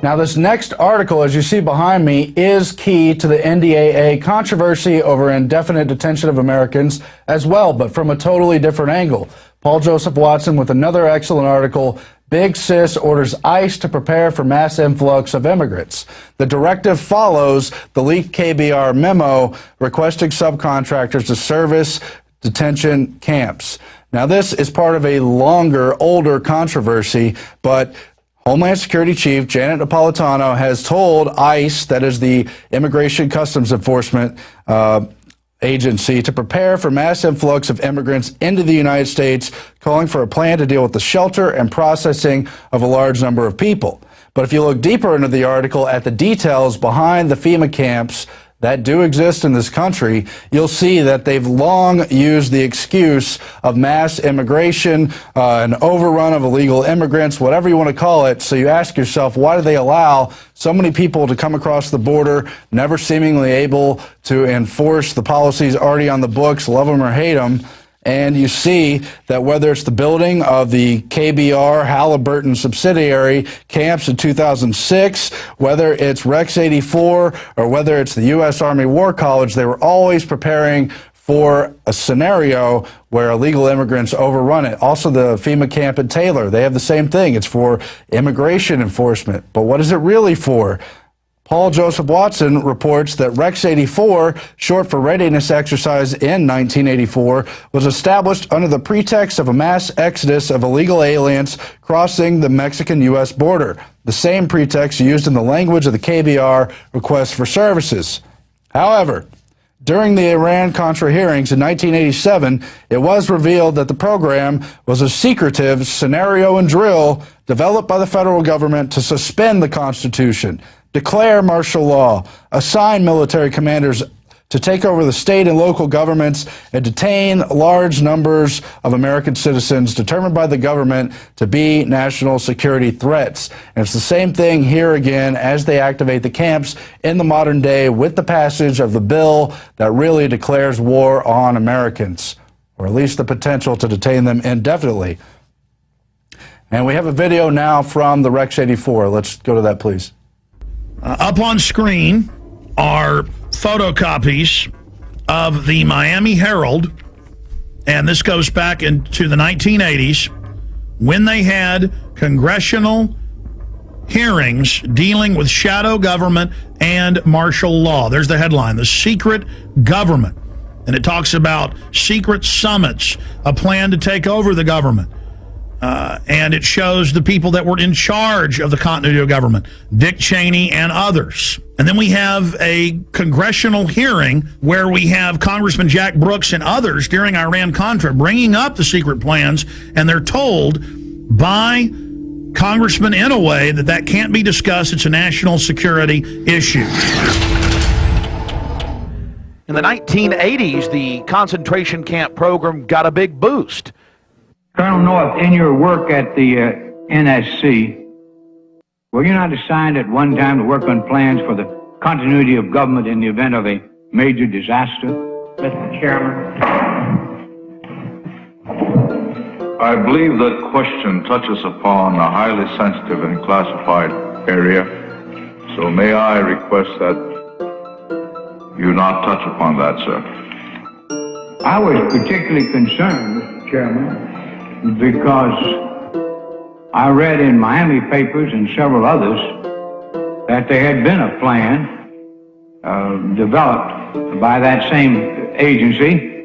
Now, this next article, as you see behind me, is key to the NDAA controversy over indefinite detention of Americans as well, but from a totally different angle. Paul Joseph Watson with another excellent article. Big Sis orders ICE to prepare for mass influx of immigrants. The directive follows the leaked KBR memo requesting subcontractors to service detention camps. Now, this is part of a longer, older controversy, but Homeland Security Chief Janet Napolitano has told ICE, that is the Immigration Customs Enforcement agency, to prepare for mass influx of immigrants into the United States, calling for a plan to deal with the shelter and processing of a large number of people. But if you look deeper into the article at the details behind the FEMA camps that do exist in this country, you'll see that they've long used the excuse of mass immigration, an overrun of illegal immigrants, whatever you want to call it. So you ask yourself, why do they allow so many people to come across the border, never seemingly able to enforce the policies already on the books, love them or hate them? And you see that whether it's the building of the KBR Halliburton subsidiary camps in 2006, whether it's Rex 84, or whether it's the U.S. Army War College, they were always preparing for a scenario where illegal immigrants overrun it. Also, the FEMA camp at Taylor, they have the same thing. It's for immigration enforcement. But what is it really for? Paul Joseph Watson reports that Rex 84, short for Readiness Exercise in 1984, was established under the pretext of a mass exodus of illegal aliens crossing the Mexican-U.S. border, the same pretext used in the language of the KBR request for services. However, during the Iran-Contra hearings in 1987, it was revealed that the program was a secretive scenario and drill developed by the federal government to suspend the Constitution, declare martial law, assign military commanders to take over the state and local governments, and detain large numbers of American citizens determined by the government to be national security threats. And it's the same thing here again as they activate the camps in the modern day with the passage of the bill that really declares war on Americans, or at least the potential to detain them indefinitely. And we have a video now from the Rex 84. Let's go to that, please. Up on screen are photocopies of the Miami Herald, and this goes back into the 1980s when they had congressional hearings dealing with shadow government and martial law. There's the headline, The Secret Government. And it talks about secret summits, a plan to take over the government. And it shows the people that were in charge of the continuity of government, Dick Cheney and others. And then we have a congressional hearing where we have Congressman Jack Brooks and others during Iran-Contra bringing up the secret plans, and they're told by Congressman Inouye that that can't be discussed. It's a national security issue. In the 1980s, the concentration camp program got a big boost. Colonel North, in your work at the NSC, were you not assigned at one time to work on plans for the continuity of government in the event of a major disaster? Mr. Chairman. I believe that question touches upon a highly sensitive and classified area, so may I request that you not touch upon that, sir. I was particularly concerned, Mr. Chairman, because I read in Miami papers and several others that there had been a plan developed by that same agency,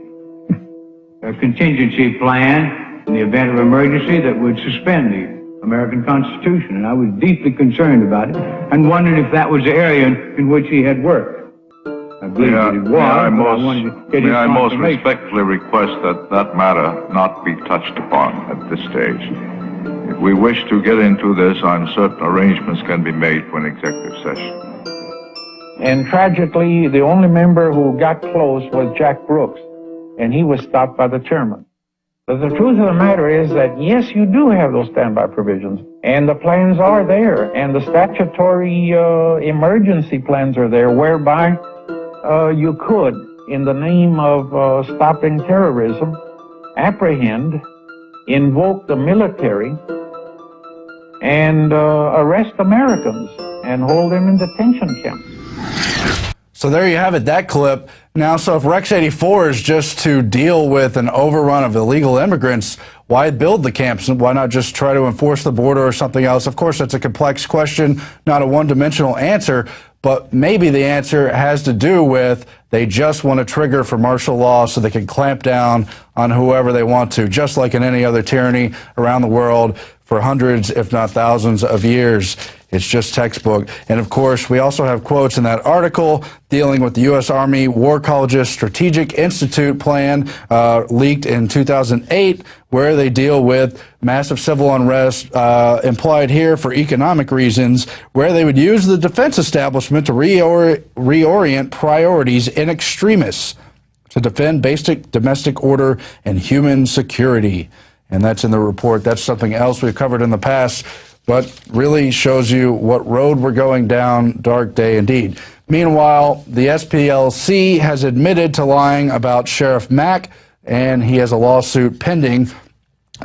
a contingency plan in the event of emergency that would suspend the American Constitution. And I was deeply concerned about it and wondered if that was the area in which he had worked. I believe that it was. May I most respectfully request that that matter not be touched upon at this stage. If we wish to get into this, I'm certain arrangements can be made for an executive session. And tragically, the only member who got close was Jack Brooks, and he was stopped by the chairman. But the truth of the matter is that, yes, you do have those standby provisions, and the plans are there, and the statutory emergency plans are there, whereby you could, in the name of stopping terrorism, apprehend, invoke the military, and arrest Americans. and hold them in detention camps. So there you have it, that clip. Now, so if Rex 84 is just to deal with an overrun of illegal immigrants, why build the camps? Why not just try to enforce the border or something else? Of course, that's a complex question, not a one-dimensional answer, but maybe the answer has to do with they just want to trigger for martial law so they can clamp down on whoever they want to, just like in any other tyranny around the world for hundreds, if not thousands of years. It's just textbook. And of course, we also have quotes in that article dealing with the U.S. Army War College's Strategic Institute plan leaked in 2008, where they deal with massive civil unrest implied here for economic reasons, where they would use the defense establishment to reorient priorities in extremis to defend basic domestic order and human security. And that's in the report. That's something else we've covered in the past, but really shows you what road we're going down. Dark day indeed. Meanwhile, the SPLC has admitted to lying about Sheriff Mack, and he has a lawsuit pending.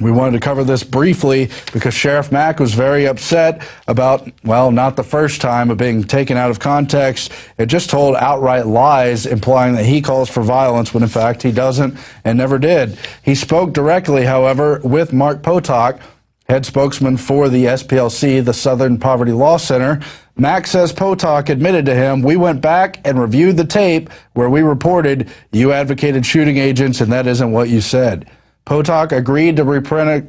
We wanted to cover this briefly because Sheriff Mack was very upset about, well, not the first time of being taken out of context. It just told outright lies, implying that he calls for violence when in fact he doesn't and never did. He spoke directly, however, with Mark Potok, head spokesman for the SPLC, the Southern Poverty Law Center. Mack says Potok admitted to him, "We went back and reviewed the tape where we reported you advocated shooting agents, and that isn't what you said." Potok agreed to reprint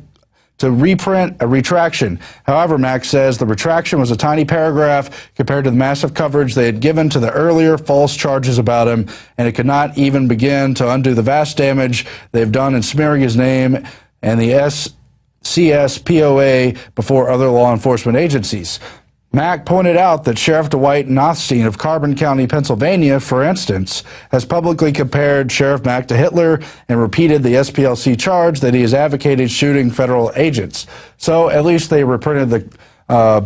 a retraction. However, Mack says the retraction was a tiny paragraph compared to the massive coverage they had given to the earlier false charges about him, and it could not even begin to undo the vast damage they've done in smearing his name and the CSPOA before other law enforcement agencies. Mack pointed out that Sheriff Dwight Nothstein of Carbon County, Pennsylvania, for instance, has publicly compared Sheriff Mack to Hitler and repeated the SPLC charge that he has advocated shooting federal agents. So at least they printed a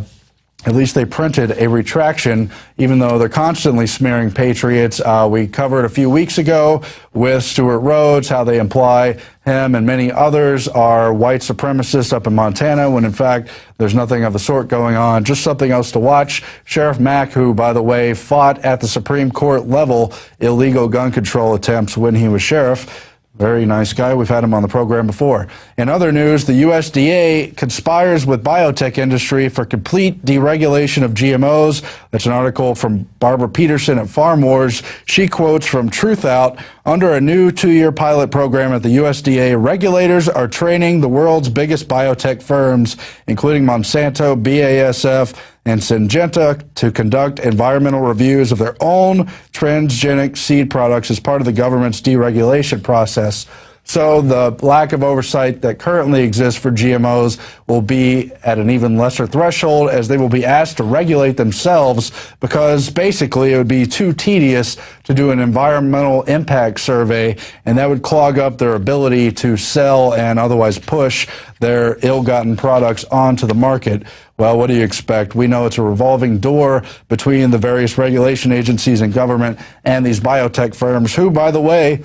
retraction, even though they're constantly smearing patriots. We covered a few weeks ago with Stuart Rhodes how they imply him and many others are white supremacists up in Montana, when in fact there's nothing of the sort going on. Just something else to watch. Sheriff Mack, who, by the way, fought at the Supreme Court level illegal gun control attempts when he was sheriff. Very nice guy. We've had him on the program before. In other news, the USDA conspires with biotech industry for complete deregulation of GMOs. That's an article from Barbara Peterson at Farm Wars. She quotes from Truth Out, "Under a new 2-year pilot program at the USDA, regulators are training the world's biggest biotech firms, including Monsanto, BASF, and Syngenta, to conduct environmental reviews of their own transgenic seed products as part of the government's deregulation process." So the lack of oversight that currently exists for GMOs will be at an even lesser threshold, as they will be asked to regulate themselves, because basically it would be too tedious to do an environmental impact survey, and that would clog up their ability to sell and otherwise push their ill-gotten products onto the market. Well, what do you expect? We know it's a revolving door between the various regulation agencies and government and these biotech firms, who, by the way,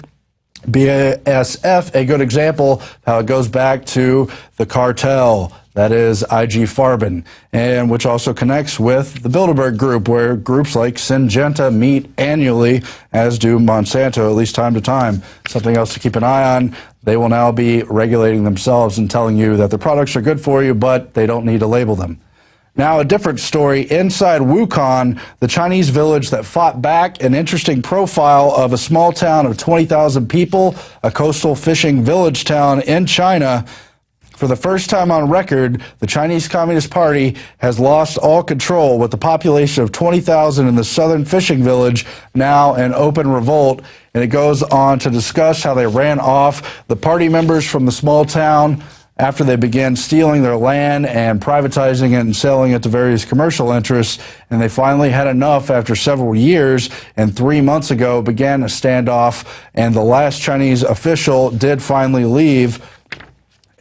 BASF, a good example how it goes back to the cartel, that is IG Farben, and which also connects with the Bilderberg Group, where groups like Syngenta meet annually, as do Monsanto, at least time to time. Something else to keep an eye on. They will now be regulating themselves and telling you that the products are good for you, but they don't need to label them. Now, a different story. Inside Wukong, the Chinese village that fought back, an interesting profile of a small town of 20,000 people, a coastal fishing village town in China. For the first time on record, the Chinese Communist Party has lost all control, with the population of 20,000 in the southern fishing village now in open revolt. And it goes on to discuss how they ran off the party members from the small town after they began stealing their land and privatizing it and selling it to various commercial interests. And they finally had enough after several years, and 3 months ago began a standoff, and the last Chinese official did finally leave.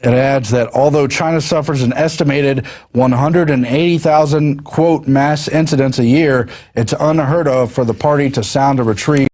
It adds that although China suffers an estimated 180,000, quote, mass incidents a year, it's unheard of for the party to sound a retreat.